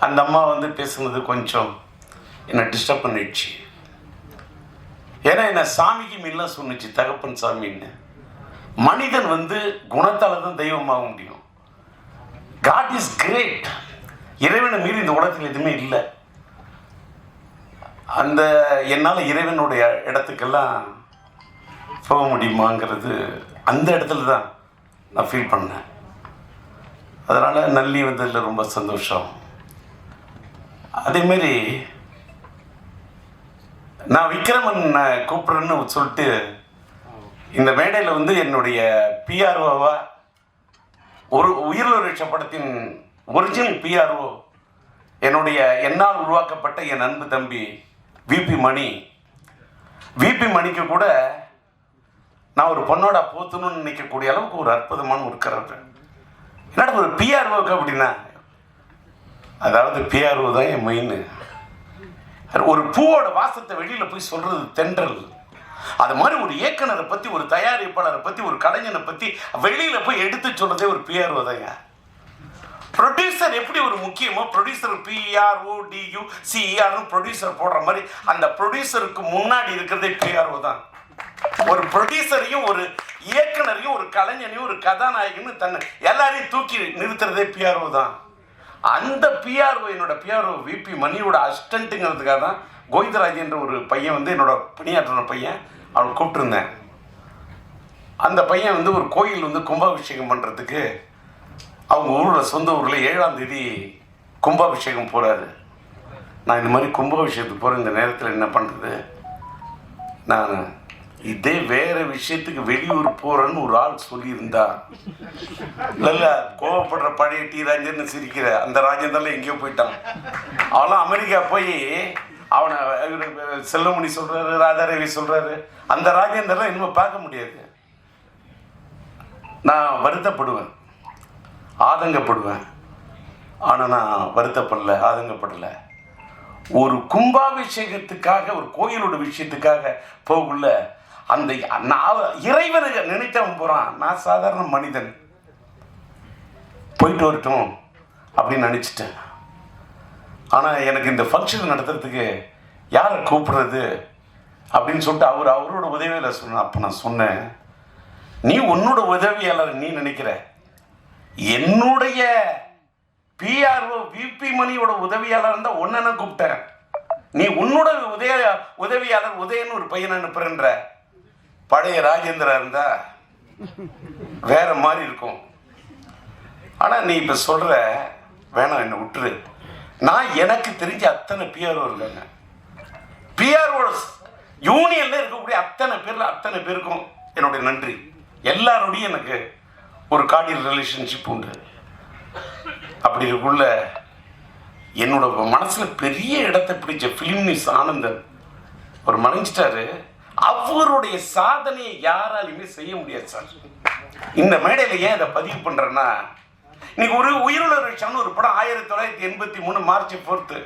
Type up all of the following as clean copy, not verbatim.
அந்த அம்மா வந்து பேசுனது கொஞ்சம் என்னை டிஸ்டர்ப் பண்ணிடுச்சு. ஏன்னா என்னை சாமிக்கு மீன்லாம் சொன்னிச்சு, தகப்பன் சாமின்னு. மனிதன் வந்து குணத்தால் தான் தெய்வமாக முடியும். God is great. இறைவனை மீறி இந்த உலகத்தில் எதுவுமே இல்லை. அந்த என்னால் இறைவனுடைய இடத்துக்கெல்லாம் போக முடியுமாங்கிறது அந்த இடத்துல தான் நான் ஃபீல் பண்ணேன். அதனால் நல்லி வந்ததில் ரொம்ப சந்தோஷம். அதேமாரி நான் விக்ரமன் கூப்பிட்றேன்னு சொல்லிட்டு இந்த மேடையில் வந்து என்னுடைய பிஆர்ஓவா ஒரு உயிரிழந்த படத்தின் ஒரிஜினல் பிஆர்ஓ என்னுடைய என்னால் உருவாக்கப்பட்ட என் அன்பு தம்பி விபி மணிக்கு கூட நான் ஒரு பொண்ணோட போத்தணும்னு நினைக்கக்கூடிய அளவுக்கு ஒரு அற்புதமான ஒரு கருத்து. என்னடா ஒரு பிஆர்ஓக்கு அப்படின்னா, அதாவது பிஆர்ஓ தான் என் மெயின். ஒரு பூவோட வாசத்தை வெளியில் போய் சொல்கிறது தென்றல். அது மாதிரி ஒரு இயக்குனரை பற்றி, ஒரு தயாரிப்பாளரை பற்றி, ஒரு கலைஞனை பற்றி வெளியில் போய் எடுத்து சொல்கிறதே ஒரு பிஆர்ஓ தாங்க. ப்ரொடியூசர் எப்படி ஒரு முக்கியமோ, ப்ரொடியூசர் PRODUCERனு ப்ரொடியூசர் போடுற மாதிரி அந்த ப்ரொடியூசருக்கு முன்னாடி இருக்கிறதே பிஆர்ஓ தான். ஒரு ப்ரொடியூசரையும் ஒரு இயக்குனரையும் ஒரு கலைஞனையும் ஒரு கதாநாயகன்னு தன்னை எல்லாரையும் தூக்கி நிறுத்துறதே பிஆர்ஓ தான். அந்த பிஆர்ஓ என்னோட பிஆர்ஓ விபி மணியோட அசிஸ்டண்ட்டுங்கிறதுக்காக தான் கோவிந்தராஜ் என்ற ஒரு பையன் வந்து என்னோட பணியாற்றின பையன், அவனை கூப்பிட்டுருந்தேன். அந்த பையன் வந்து ஒரு கோயில் வந்து கும்பாபிஷேகம் பண்ணுறதுக்கு அவங்க ஊரில், சொந்த ஊரில் 7ஆம் தேதி கும்பாபிஷேகம் போகிறாரு. நான் இந்த மாதிரி கும்பாபிஷேகத்துக்கு போகிற இந்த நேரத்தில் என்ன பண்ணுறது, நான் இதே வேறு விஷயத்துக்கு வெளியூர் போகிறேன்னு ஒரு ஆள் சொல்லியிருந்தா, இல்லை கோவப்படுற பழைய டி ராஜேந்திரன் சிரிக்கிற அந்த ராஜேந்திரன்லாம் எங்கேயோ போயிட்டான். அவெல்லாம் அமெரிக்கா போய் அவனை செல்வமணி சொல்கிறாரு, ராதாரவி சொல்கிறாரு. அந்த ராஜேந்திரன்லாம் இன்னும் பார்க்க முடியாது. நான் வருத்தப்படுவேன், ஆதங்கப்படுவேன். ஆனால் நான் வருத்தப்படலை, ஆதங்கப்படலை. ஒரு கும்பாபிஷேகத்துக்காக, ஒரு கோயிலோட விஷயத்துக்காக போகல அந்த நான் இறைவனை நினைத்தவன் போகிறான். நான் சாதாரண மனிதன், போயிட்டு வரட்டும் அப்படின்னு நினச்சிட்டேன். ஆனால் எனக்கு இந்த ஃபங்க்ஷன் நடத்துறதுக்கு யாரை கூப்பிடுறது அப்படின்னு சொல்லிட்டு அவரோட உதவியாளர் சொன்ன. அப்போ நான் சொன்னேன், நீ உன்னோட உதவியாளர் நீ நினைக்கிற, என்னுடைய பிஆர்ஓ விபி மணியோட உதவியாளர் இருந்தால் ஒன்னு கூப்பிட்டேன். நீ உன்னோட உதவியாளர் உதயன்னு ஒரு பையனை அனுப்புறன்ற. பழைய ராஜேந்திரா இருந்தா வேற மாதிரி இருக்கும். ஆனால் நீ இப்போ சொல்ற வேணாம், என்னை விட்டுரு. நான் எனக்கு தெரிஞ்ச அத்தனை பிஆர்ஓ இருக்காங்க. பிஆர்ஓ யூனியன்ல இருக்கக்கூடிய அத்தனை பேருக்கும் என்னுடைய நன்றி. எல்லாரோடையும் எனக்கு ஒரு கார்டியல் ரிலேஷன்ஷிப் உண்டு. அப்படி இருக்குள்ள என்னோட மனசில் பெரிய இடத்தை பிடிச்ச ஃபிலிம் மிஸ் ஆனந்தன் ஒரு மறைஞ்சிட்டாரு. அவருடைய சாதனையை யாராலையுமே செய்ய முடியாது சார். இந்த மேடையில் ஏன் அதை பதிவு பண்ணுறேன்னா, இன்னைக்கு ஒரு உயிருள்ள விஷயம்னு ஒரு படம் 1983 மார்ச் 4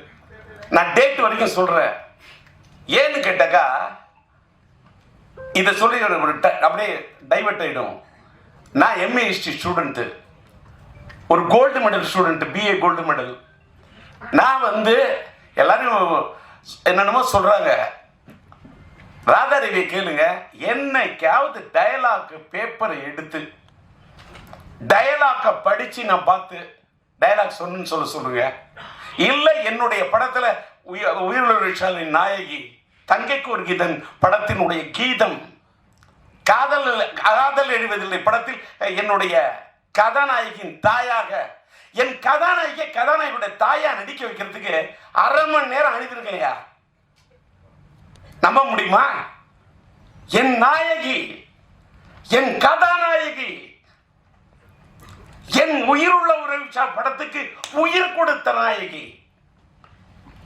நான் டேட் வரைக்கும் சொல்கிறேன். ஏன்னு கேட்டாக்கா, இதை சொல்லி அப்படியே டைவர்ட் ஆகிடும். நான் MA ஹிஸ்ட்ரி ஸ்டூடெண்ட்டு, ஒரு gold medal student, BA gold medal. நான் வந்து எல்லாரும் என்னென்னமோ சொல்கிறாங்க. ராதாரவியை கேளுங்க, என்னைக்காவது டயலாக் பேப்பரை எடுத்து டயலாக்கை படித்து நான் பார்த்து டயலாக் சொன்னு சொல்லுங்க. இல்லை என்னுடைய படத்தில் உயிரிழந்த நாயகி தங்கைக்கு ஒரு கீதம் படத்தினுடைய கீதம், காதல் எழுவதில்லை படத்தில் என்னுடைய கதாநாயகியின் தாயாக, என் கதாநாயகியுடைய தாயா நடிக்க வைக்கிறதுக்கு 1/2 மணி நேரம் அனுப்பியிருக்கையா, நம்ப முடியுமா? என் நாயகி, என் கதாநாயகி, என் உயிருள்ள உறவிச்சா படத்துக்கு உயிர் கொடுத்த நாயகி.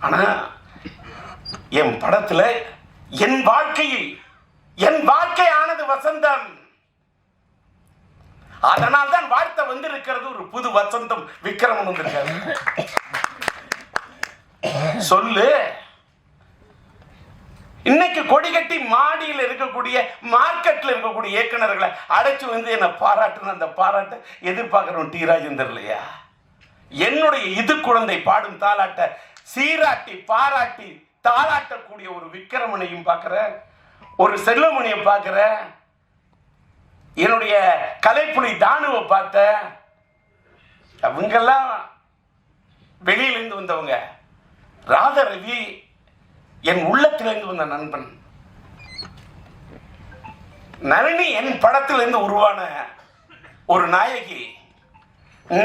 ஆனா என் படத்துல என் வாழ்க்கை ஆனது வசந்தம். அதனால் தான் வாழ்த்த வந்திருக்கிறது ஒரு புது வசந்தம். விக்ரமன் வந்திருக்காரு. சொல்லு, இன்னைக்கு கொடி கட்டி மாடியில் இருக்கக்கூடிய மார்க்கெட்ல இருக்கக்கூடிய இயக்குனர்களை அடைச்சு வந்து என்ன பாராட்டுன்னு அந்த பாராட்டை எதிர்பார்க்கிறோம் டி ராஜேந்தர் இல்லையா? என்னுடைய இது குழந்தை பாடும் தாலாட்ட சீராட்டி பாராட்டி தாளாட்டக்கூடிய ஒரு விக்கிரமனையும் பார்க்கிற, ஒரு செல்வமணியை பார்க்கிற, என்னுடைய கலைப்புலி தானுவை பார்த்த. அவங்கெல்லாம் வெளியிலிருந்து வந்தவங்க. ராதா ரவி என் உள்ளத்திலிருந்து வந்த நண்பன். நளினி என் படத்திலிருந்து உருவான ஒரு நாயகி,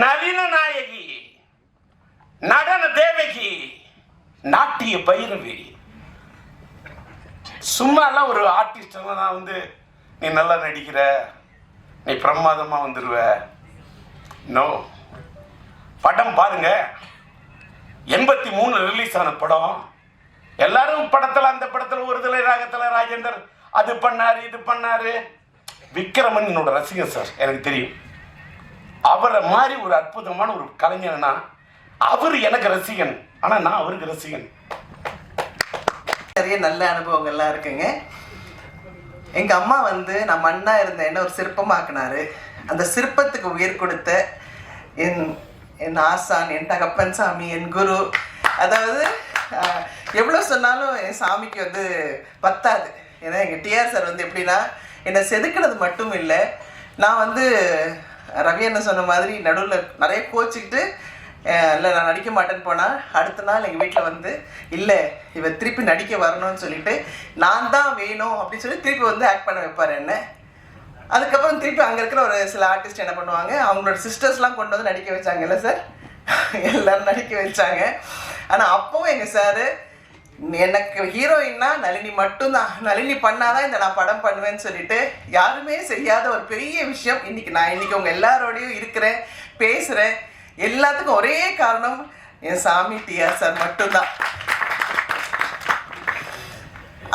நவீன நாயகி, நடன தேவகி, நாட்டிய பைரவி. சும்மாலாம் ஒரு ஆர்டிஸ்ட் நான் வந்து நீ நல்லா நடிக்கிற, நீ பிரமாதமா வந்துருவ. நோ, படம் பாருங்க. 83 ரிலீஸ் ஆன படம். எல்லாரும் படத்துல, அந்த படத்துல ஒரு தலை ராகத்துல ராஜேந்தர் அது பண்ணாரு இது பண்ணாரு. விக்ரமன் என்னோட ரசிகன் சார், எனக்கு தெரியும். அவரை மாதிரி ஒரு அற்புதமான ஒரு கலைஞனா அவர் எனக்கு ரசிகன், ஆனா நான் அவருக்கு ரசிகன். நிறைய நல்ல அனுபவங்கள்லாம் இருக்குங்க. எங்க அம்மா வந்து நான் மண்ணா இருந்த என்ன ஒரு சிற்பமாக்குனாரு. அந்த சிற்பத்துக்கு உயிர் கொடுத்த என் ஆசான், என் தகப்பன் சாமி, என் குரு. அதாவது எவ்வளோ சொன்னாலும் என் சாமிக்கு வந்து பத்தாது. ஏன்னா எங்கள் டிஆர் சார் வந்து எப்படின்னா என்னை செதுக்கினது மட்டும் இல்லை, நான் வந்து ரவி என்ன சொன்ன மாதிரி நடுவில் நிறைய கோச்சிக்கிட்டு இல்லை நான் நடிக்க மாட்டேன்னு போனால் அடுத்த நாள் எங்கள் வீட்டில் வந்து இல்லை இவ திருப்பி நடிக்க வரணும்னு சொல்லிட்டு நான் தான் வேணும் அப்படின்னு சொல்லி திருப்பி வந்து ஆக்ட் பண்ண வைப்பார் என்ன. அதுக்கப்புறம் திருப்பி அங்கே இருக்கிற ஒரு சில ஆர்டிஸ்ட் என்ன பண்ணுவாங்க, அவங்களோட சிஸ்டர்ஸ்லாம் கொண்டு வந்து நடிக்க வச்சாங்கல்ல சார், எல்லோரும் நடிக்க வச்சாங்க. ஆனால் அப்போவும் எங்கள் சார் எனக்கு ஹீரோயின்னா நளினி மட்டும்தான், நளினி பண்ணாதான் இந்த நான் படம் பண்ணுவேன்னு சொல்லிட்டு யாருமே செய்யாத ஒரு பெரிய விஷயம். இன்னைக்கு உங்கள் எல்லாரோடையும் இருக்கிறேன், பேசுகிறேன். எல்லாத்துக்கும் ஒரே காரணம் என் சாமி டிஆர் சார் மட்டும்தான்.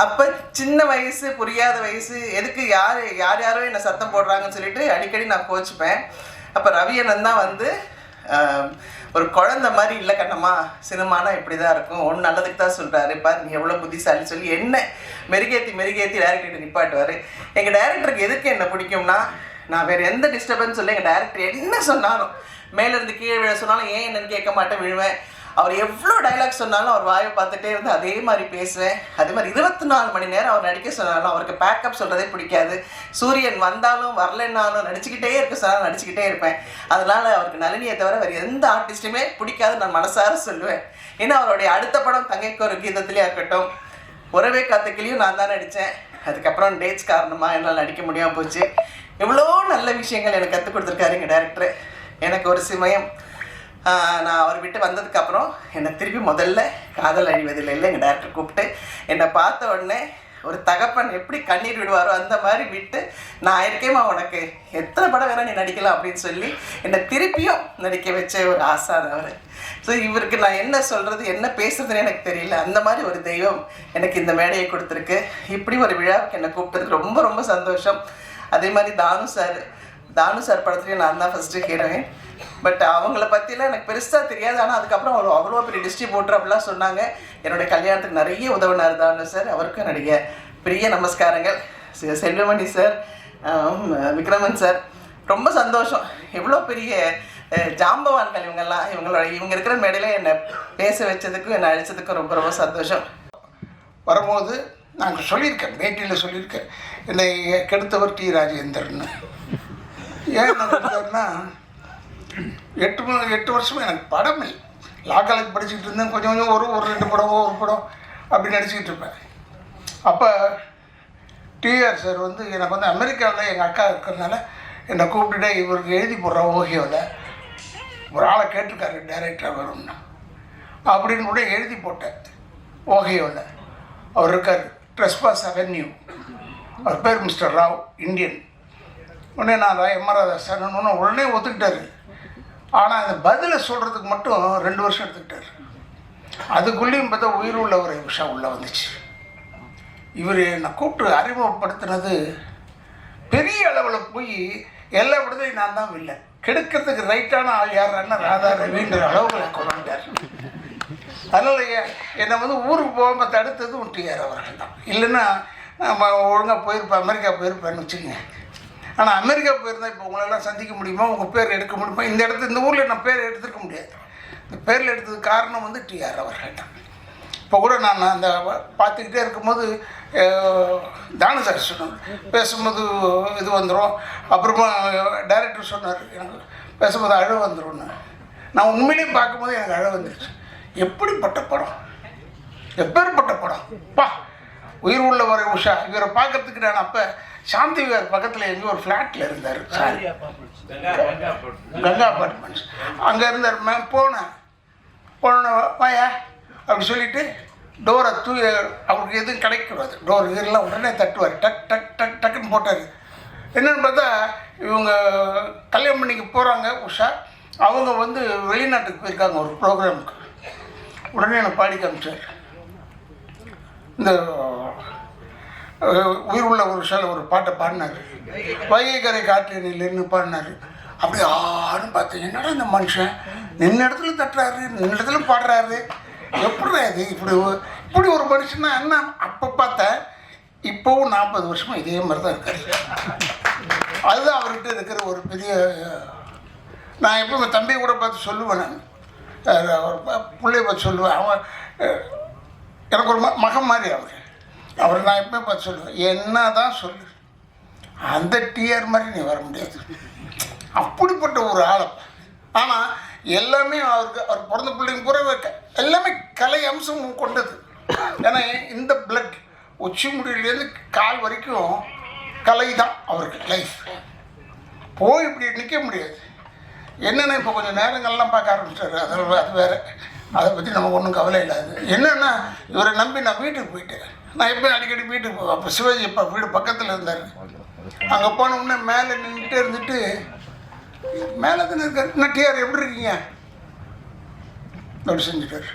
அப்போ சின்ன வயசு, புரியாத வயசு, எதுக்கு யாரோ என்னை சத்தம் போடுறாங்கன்னு சொல்லிட்டு அடிக்கடி நான் கோச்சிப்பேன். அப்போ ரவி அண்ணன் தான் வந்து ஒரு குழந்தை மாதிரி இல்லை கண்ணம்மா, சினிமானா இப்படி தான் இருக்கும், ஒன்று நல்லதுக்கு தான் சொல்கிறாரு பார், நீ எவ்வளோ புத்திசாலி சொல்லி என்ன மெருகேற்றி டேரக்டர்கிட்ட நிப்பாட்டுவார். எங்கள் டேரக்டருக்கு எதுக்கு என்ன பிடிக்கும்னா, நான் வேறு எந்த டிஸ்டர்பன்ஸ் இல்லை, எங்கள் டேரக்டர் என்ன சொன்னாலும் மேலேருந்து கீழே விழ சொன்னாலும் ஏன் என்னன்னு கேட்க மாட்டேன், விழுவேன். அவர் எவ்வளோ டைலாக் சொன்னாலும் அவர் வாயை பார்த்துட்டே இருந்து அதே மாதிரி பேசுவேன். அதே மாதிரி 24 மணி நேரம் அவர் நடிக்க சொன்னாலும் அவருக்கு பேக்கப் சொல்கிறதே பிடிக்காது. சூரியன் வந்தாலும் வரலன்னாலும் நடிச்சுக்கிட்டே இருக்க சொன்னாலும் நடிச்சுக்கிட்டே இருப்பேன். அதனால் அவருக்கு நளினியை தவிர வேறு எந்த ஆர்டிஸ்ட்டுமே பிடிக்காது நான் மனசார சொல்லுவேன். ஏன்னா அவருடைய அடுத்த படம் தங்கைக்கு ஒரு கீதத்துலேயே இருக்கட்டும், உறவே காத்துக்கிலையும் நான் தான் நடித்தேன். அதுக்கப்புறம் டேட்ஸ் காரணமாக என்னால் நடிக்க முடியாமல் போச்சு. எவ்வளோ நல்ல விஷயங்கள் எனக்கு கற்றுக் கொடுத்துருக்காரு எங்கள் டேரக்டரு. எனக்கு ஒரு சமயம் நான் அவர் விட்டு வந்ததுக்கப்புறம் என்னை திருப்பி முதல்ல காதல் அழிவதில்லை எங்கள் டேரக்டர் கூப்பிட்டு என்னை பார்த்த உடனே ஒரு தகப்பன் எப்படி கண்ணீர் விடுவாரோ அந்த மாதிரி விட்டு, நான் இருக்கேம்மா உனக்கு எத்தனை படம் வேணால் நீ நடிக்கலாம் அப்படின்னு சொல்லி என்னை திருப்பியும் நடிக்க வச்ச ஒரு ஆசான் அவர். ஸோ இவருக்கு நான் என்ன சொல்கிறது என்ன பேசுறதுன்னு எனக்கு தெரியல. அந்த மாதிரி ஒரு தெய்வம் எனக்கு இந்த மேடையை கொடுத்துருக்கு. இப்படி ஒரு விழாவுக்கு என்னை கூப்பிட்டதுக்கு ரொம்ப ரொம்ப சந்தோஷம். அதே மாதிரி தானு சார் படத்துலேயும் நான் தான் ஃபஸ்ட்டு ஹீரோயின். பட் அவங்கள பற்றிலாம் எனக்கு பெருசாக தெரியாது. ஆனால் அதுக்கப்புறம் அவ்வளோ பெரிய டிஸ்ட்ரிபியூட்டர் அப்படிலாம் சொன்னாங்க. என்னுடைய கல்யாணத்துக்கு நிறைய உதவினார் தானு சார், அவருக்கும் என்னுடைய பெரிய நமஸ்காரங்கள். செல்வமணி சார், விக்ரமன் சார், ரொம்ப சந்தோஷம். எவ்வளோ பெரிய ஜாம்பவான்கள் இவங்க இருக்கிற மேடையில் என்னை பேச வச்சதுக்கும் என்னை அழைச்சதுக்கும் ரொம்ப ரொம்ப சந்தோஷம். வரும்போது நாங்கள் சொல்லியிருக்கேன், பேட்டியில் சொல்லியிருக்கேன், என்னை கெடுத்தவர் டி ராஜேந்தர்னு. ஏன் கெடுத்தார்னா 8 வருஷமாக எனக்கு படமே லா காலேஜ் படிச்சுக்கிட்டு இருந்தேன். கொஞ்சம் ஒரு 2 படம் ஒரு படம் அப்படி நடிச்சுக்கிட்டு இருப்பேன். அப்போ டிஆர் சார் வந்து எனக்கு வந்து அமெரிக்காவில் எங்கள் அக்கா இருக்கிறதுனால என்னை கூப்பிட்டுட்டே இவருக்கு எழுதி போடுற ஓஹியோவில் ஒரு ஆளை கேட்டிருக்காரு டைரக்டராக வரும்னு அப்படின்னு கூட எழுதி போட்டேன். ஓஹியோவில் அவர் இருக்கார், ட்ரெஸ்பாஸ் அவென்யூ. அவர் பேர் மிஸ்டர் ராவ், இந்தியன். உடனே நான் எம்.ஆர். ராதாகிருஷ்ணன் உடனே ஒத்துக்கிட்டாரு. ஆனால் அந்த பதிலை சொல்கிறதுக்கு மட்டும் 2 வருஷம் எடுத்துக்கிட்டார். அதுக்குள்ளேயும் பார்த்தா உயிர் உள்ள ஒரு விஷயம் உள்ளே வந்துச்சு. இவர் என்னை கூப்பிட்டு அறிமுகப்படுத்தினது பெரிய அளவில் போய் எல்லா விடத்தையும் நான் தான் இல்லை, கெடுக்கிறதுக்கு ரைட்டான ஆள் யாருன்னா ராதா ரவின்ற அளவுகளை கொண்டு வந்தார். அதனால் என்னை வந்து ஊருக்கு போகாமல் தடுத்ததும் டிஆர் அவர்கள் தான். இல்லைன்னா ஒழுங்காக போயிருப்பேன், அமெரிக்கா போயிருப்பேன்னு வச்சுக்கோங்க. ஆனால் அமெரிக்கா போயிருந்தால் இப்போ உங்களெல்லாம் சந்திக்க முடியுமா, உங்கள் பேர் எடுக்க முடியுமா, இந்த ஊரில் நான் பேர் எடுத்துருக்க முடியாது. இந்த பேரில் எடுத்ததுக்கு காரணம் வந்து டிஆர் அவர்கள் தான். இப்போ கூட நான் அந்த பார்த்துக்கிட்டே இருக்கும்போது தானு சார் சொன்னார், பேசும்போது இது வந்துடும், அப்புறமா டைரக்டர் சொன்னார் எனக்கு பேசும்போது அழ வந்துடும்னு. நான் உண்மையிலேயே பார்க்கும்போது எனக்கு அழ வந்துடுச்சு. எப்படிப்பட்ட படம், எப்பேற்பட்ட படம் பா! உயிர் உள்ள வரை உஷா. இவரை பார்க்கறதுக்கு நான் அப்போ சாந்தி விகார் பக்கத்தில் எங்கேயோ ஒரு ஃப்ளாட்டில் இருந்தார், கங்கா அப்பார்ட்மெண்ட்ஸ். அங்கே இருந்தார். மேம் போன வாயா அப்படி சொல்லிவிட்டு டோரை அவருக்கு எதுவும் கிடைக்கூடாது, டோர் இதெல்லாம் உடனே தட்டுவார். டக் டக் டக் டக்குன்னு போட்டார். என்னென்னு பார்த்தா இவங்க கல்யாணம் பண்ணிக்கு போகிறாங்க உஷா. அவங்க வந்து வெளிநாட்டுக்கு போயிருக்காங்க ஒரு ப்ரோக்ராமுக்கு. உடனே என்னை பாடி காமிச்சார். இந்த உயிர் உள்ள ஒரு ஷால ஒரு பாட்டை பாடினார், வைகை கரை காற்று நில்லுன்னு பாடினார். அப்படி ஆன்னு பார்த்தேன், என்னடா இந்த மனுஷன் நின்ன இடத்துல தட்டுறாரு, நின்ன இடத்துல பாடுறாரு, எப்படி இது இப்படி ஒரு மனுஷன்னா என்ன? அப்போ பார்த்தேன். இப்போவும் 40 வருஷமாக இதே மாதிரி தான் இருக்காரு. அதுதான் அவர்கிட்ட இருக்கிற ஒரு பெரிய. நான் எப்போ என் தம்பியை கூட பார்த்து சொல்லுவேன், நான் பிள்ளைய பார்த்து சொல்லுவேன். அவன் எனக்கு ஒரு மகன் மாதிரி அவரை நான் எப்போயும் பார்த்து சொல்லுவேன், என்ன தான் சொல்லு, அந்த டிஆர் மாதிரி நீ வர முடியாது. அப்படிப்பட்ட ஒரு ஆளை. ஆனால் எல்லாமே அவர் பிறந்த பிள்ளைங்க பூரா எல்லாமே கலை அம்சம் கொண்டது. ஏன்னா இந்த பிளட் உச்சி முடியிலேருந்து கால் வரைக்கும் கலை தான் அவருக்கு லைஃப். போய் இப்படி நிற்க முடியாது. என்னென்னா இப்போ கொஞ்சம் நேரங்கள்லாம் பார்க்க ஆரம்பிச்சிட்டாரு, அது வேறு, அதை பற்றி நமக்கு ஒன்றும் கவலை இல்லாது. என்னென்னா இவரை நம்பி நான் வீட்டுக்கு போயிட்டேன். நான் எப்போ அடிக்கடி வீட்டுக்கு போவேன். அப்போ சிவாஜி அப்பா வீடு பக்கத்தில் இருந்தார். அங்கே போனோம்னா மேலே நின்றுட்டே இருந்துட்டு, மேலே தானே இருக்கார், என்ன டிஆர் எப்படி இருக்கீங்க அப்படி செஞ்சுட்டார்.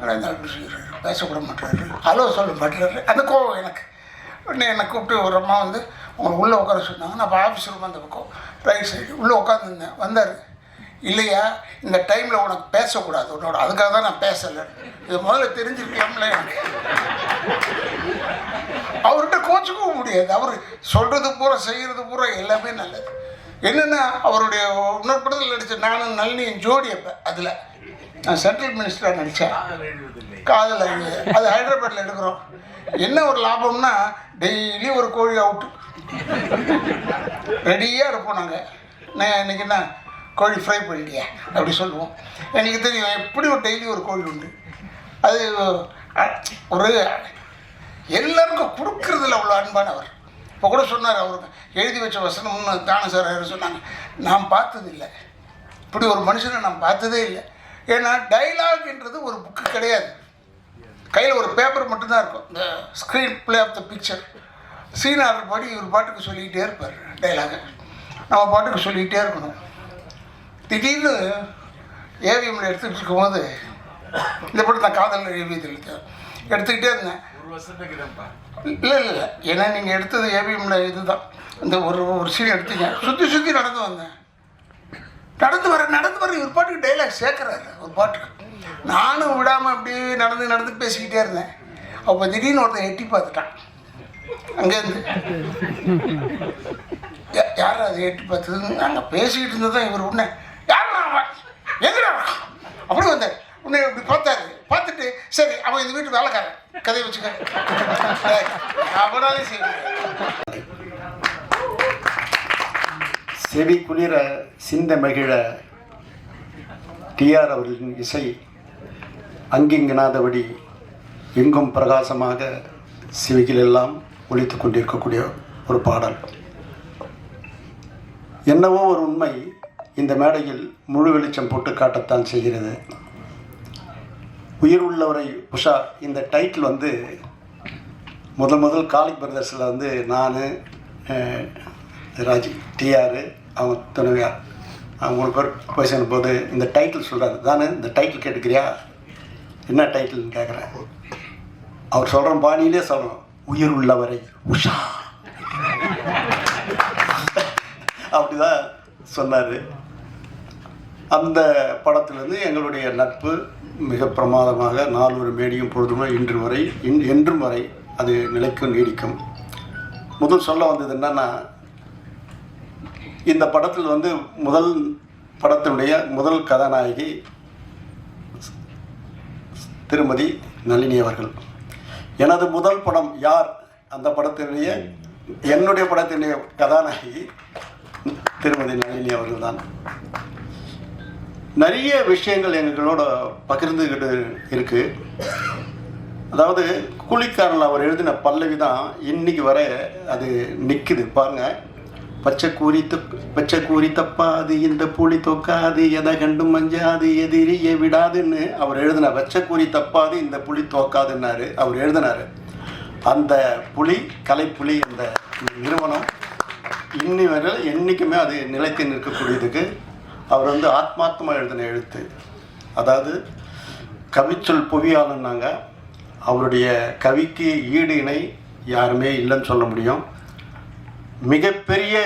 அப்படி செஞ்சுட்டாரு, பேசக்கூட மாட்டாரு, ஹலோ சொல்ல மாட்டாரு. அந்த கோவம் எனக்கு. உடனே என்னை கூப்பிட்டு ஒரு அம்மா வந்து உங்களை உள்ளே உட்கார சொன்னாங்க. நான் இப்போ ஆஃபீஸ் ரூம் அந்த பக்கம் ரைட் சைடு உள்ளே உட்காந்துருந்தேன். வந்தார். இல்லையா இந்த டைமில் உனக்கு பேசக்கூடாது உன்னோட, அதுக்காக தான் நான் பேசலை, இது முதல்ல தெரிஞ்சிருக்கலாம்ல. அவர்கிட்ட கோச்சுக்கவும் முடியாது. அவர் சொல்கிறது பூரா செய்கிறது பூரா எல்லாமே நல்லது. என்னென்னா அவருடைய இன்னொரு படத்தில் நடித்தேன், நானும் நளினியும் ஜோடி. அப்போ அதில் நான் சென்ட்ரல் மினிஸ்டராக நடித்தேன், காதல். அது ஹைதராபாத்தில் எடுக்கிறோம். என்ன ஒரு லாபம்னா டெய்லி ஒரு கோழி அவுட்டு ரெடியாக இருப்போம் நாங்கள். நான் இன்றைக்கி என்ன கோழி ஃப்ரை பண்ணிட்டியா அப்படி சொல்லுவோம். எனக்கு தெரியும் எப்படி ஒரு டெய்லி ஒரு கோழி உண்டு. அது ஒரு எல்லாருக்கும் கொடுக்குறதுல அவ்வளோ அன்பானவர். இப்போ கூட சொன்னார், அவருக்கு எழுதி வச்ச வசனம்னு தானு சார் சொன்னாங்க. நான் பார்த்ததில்லை இப்படி ஒரு மனுஷனை, நான் பார்த்ததே இல்லை. ஏன்னா டைலாக்ன்றது ஒரு புக்கு கிடையாது, கையில் ஒரு பேப்பர் மட்டும்தான் இருக்கும். இந்த screenplay of the picture scene order படி இவர் பாட்டுக்கு சொல்லிக்கிட்டே இருப்பார் டைலாகை, நம்ம பாட்டுக்கு சொல்லிக்கிட்டே இருக்கணும். திடீர்னு ஏவிஎம்மில் எடுத்துகிட்டு இருக்கும்போது இந்த படம் நான் காதல் ஏவியத்தில் எடுத்துக்கிட்டே இருந்தேன். இல்லை ஏன்னா நீங்கள் எடுத்தது ஏவிஎம்மில் இது தான். இந்த ஒரு சீன் எடுத்தீங்க, சுற்றி நடந்து வந்தேன். நடந்து வர இவர் பாட்டுக்கு டைலாக் சேர்க்குறாரு ஒரு பாட்டுக்கு. நானும் விடாமல் அப்படியே நடந்து பேசிக்கிட்டே இருந்தேன். அப்போ திடீர்னு ஒருத்தன் எட்டி பார்த்துட்டான் அங்கேருந்து. யார் அதை எட்டி பார்த்ததுன்னு நாங்கள் பேசிக்கிட்டு இருந்ததான் இவர் உடனே யார் எங்கடா அப்படி வந்தார். உடனே இப்படி பார்த்தாரு. பார்த்துட்டு சரி அவன் இந்த வீட்டு வேலைக்காரன், கதையை வச்சுக்க அவனாலே செய்ய. செவி குளிர சிந்த மகிழ டிஆர் அவர்களின் இசை அங்கிங்கனாதபடி எங்கும் பிரகாசமாக செவிகளெல்லாம் ஒலித்து கொண்டிருக்கக்கூடிய ஒரு பாடல். என்னவோ ஒரு உண்மை இந்த மேடையில் முழு வெளிச்சம் போட்டு காட்டத்தான் செய்கிறது. உயிர் உள்ளவரை உஷா இந்த டைட்டில் வந்து முதல் காலிக் பிரதர்ஸில் வந்து நான் ராஜி டிஆர் அவங்க துணைவியார் அவங்க ஒரு பேர் பேசின போது இந்த டைட்டில் சொல்கிறாரு, தானே இந்த டைட்டில் கேட்டுக்கிறியா, என்ன டைட்டில்னு கேட்குறேன். அவர் சொல்கிற பாணியிலே சொல்கிறோம், உயிர் உள்ளவரை உஷா அப்படிதான் சொன்னார். அந்த படத்திலிருந்து எங்களுடைய நட்பு மிக பிரமாதமாக நாலொரு மேடியும் பொழுதுமே என்றும் வரை அது நிலைக்கும் நீடிக்கும். முதல் சொல்ல வந்தது என்னன்னா, இந்த படத்தில் வந்து முதல் படத்தினுடைய முதல் கதாநாயகி திருமதி நளினி அவர்கள். எனது முதல் படம் யார், அந்த படத்தினுடைய என்னுடைய படத்தினுடைய கதாநாயகி திருமதி நளினி அவர்கள் தான். நிறைய விஷயங்கள் எங்களோட பகிர்ந்துக்கிட்டு இருக்குது. அதாவது கூலிக்காரனில் அவர் எழுதின பல்லவி தான் இன்னைக்கு வர அது நிற்குது பாருங்கள். பச்சை கூறி தப்பாது, இந்த புலி தொக்காது, எதை கண்டும் மஞ்சாது, எதிரியை விடாதுன்னு அவர் எழுதின பச்சை கூறி தப்பாது, இந்த புலி தோக்காதுன்னாரு அவர் எழுதினார். அந்த புலி கலைப்புலி அந்த நிறுவனம் இன்னி வரை என்றைக்குமே அது நிலைத்து நிற்கக்கூடியதுக்கு அவர் வந்து ஆத்மார்த்தமாக எழுதின எழுத்து. அதாவது கவிச்சொல் புவியாளன்னாங்க. அவருடைய கவிக்கு ஈடு இணை யாருமே இல்லைன்னு சொல்ல முடியும். மிகப்பெரிய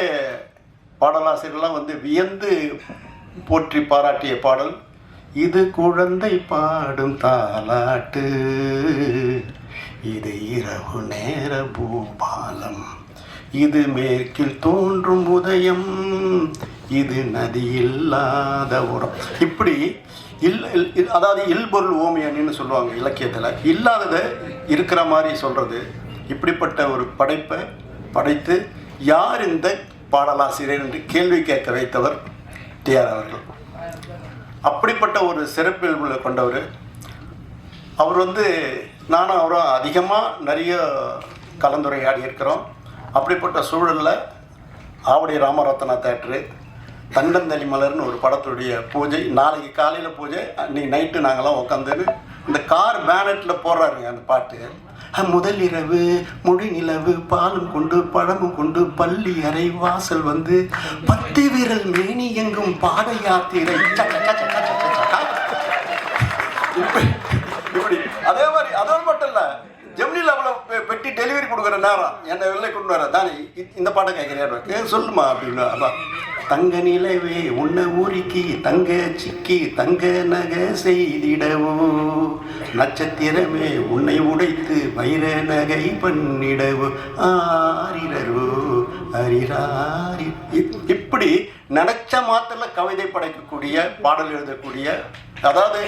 பாடலாசிரியர்லாம் வந்து வியந்து போற்றி பாராட்டிய பாடல் இது குழந்தை பாடும் தாலாட்டு, இது இரவு நேர பூபாலம், இது மேற்கில் தோன்றும் உதயம், இது நதி இல்லாத உரம். இப்படி அதாவது இல்பொருள் ஓமியன்னு சொல்லுவாங்க இலக்கியத்தில். இல்லாததை இருக்கிற மாதிரி சொல்கிறது. இப்படிப்பட்ட ஒரு படைப்பை படைத்து யார் இந்த பாடலாசிரியர் என்று கேள்வி கேட்க வைத்தவர் டிஆர் அவர்கள். அப்படிப்பட்ட ஒரு சிறப்பியல்புகளை கொண்டவர் அவர். வந்து நானும் அவரும் அதிகமாக நிறைய கலந்துரையாடி இருக்கிறோம். அப்படிப்பட்ட சூழலில் ஆவடி ராமரத்னா தேட்ரு தண்டந்தளி மலர்னு ஒரு படத்துடைய பூஜை, நாளைக்கு காலையில் பூஜை. அன்றைக்கி நைட்டு நாங்களாம் உட்காந்து இந்த கார் பேனட்டில் போடுறாருங்க அந்த பாட்டு. முதல் இரவு மொழி நிலவு பாலும் கொண்டு பழமும் கொண்டு பள்ளி அறை வாசல் வந்து 10 விரல் மேனி எங்கும் பாத யாத்திரை. இப்படி அதே மாதிரி அதோடு மட்டும் இல்லை, ஜெமினியில் அவ்வளோ பெட்டி டெலிவரி கொடுக்குற நேரம் என்னை வெளில கொண்டு வர தானே இந்த பாட்டை கேட்குறேன் சொல்லுமா அப்படின்னு. அதான் தங்க நிலவே உன்னை ஊரிக்கி தங்க சிக்கி தங்க நகை செய்திடவோ, நட்சத்திரமே உன்னை உடைத்து வைர நகை பண்ணிடவோ, ஆரிரோ அரிராரி. இப்படி நினைச்ச மாத்திர கவிதை படைக்கக்கூடிய பாடல் எழுதக்கூடிய, அதாவது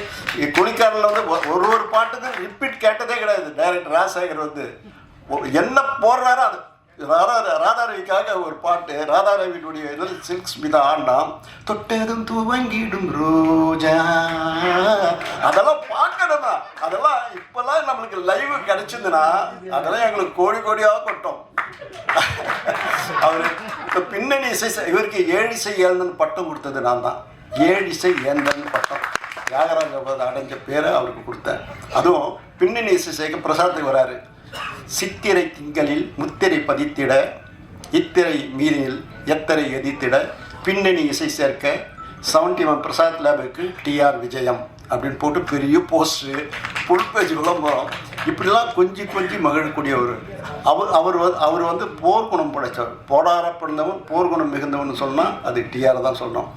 குளிக்காரில் வந்து ஒரு பாட்டுக்கு ரிப்பீட் கேட்டதே கிடையாது. டைரக்டர் ராஜசேகர் வந்து என்ன போடுறாரோ அது ராதாரவிக்காக ஒரு பாட்டு, ராதாரவியுடைய இதில் சில்க் ஸ்மிதா ஆண்டாம் தொட்டதும் துவங்கிடும் ரோஜா. அதெல்லாம் பார்க்கணும்னா அதெல்லாம் இப்போல்லாம் நம்மளுக்கு லைவ் கிடைச்சிருந்துன்னா அதெல்லாம் எங்களுக்கு கோடி கோடியாக கொட்டோம். அவர் இப்போ பின்னணி இசை இவருக்கு ஏழிசை ஏந்தன் பட்டம் கொடுத்தது நான் தான். ஏழிசை ஏந்தன் பட்டம் தியாகராஜ அடைஞ்ச பேரை அவருக்கு கொடுத்தேன். அதுவும் பின்னணி இசை சேர்க்க பிரசாத்துக்கு வராரு. சித்திரை திங்களில் முத்திரை பதித்திட, இத்திரை மீறினில் எத்தரை எதித்திட, பின்னணி இசை சேர்க்க 71 பிரசாத் லேபுக்கு டிஆர் விஜயம் அப்படின்னு போட்டு பெரிய போஸ்டரு ஃபுல் பேஜ் விளம்பரம். இப்படிலாம் கொஞ்சி மகிழக்கூடியவர். அவர் வந்து போர்க்குணம் படைத்தவர். போடார பிறந்தவன் போர்க்குணம் மிகுந்தவன் சொன்னால் அது டிஆர் தான் சொல்லணும்.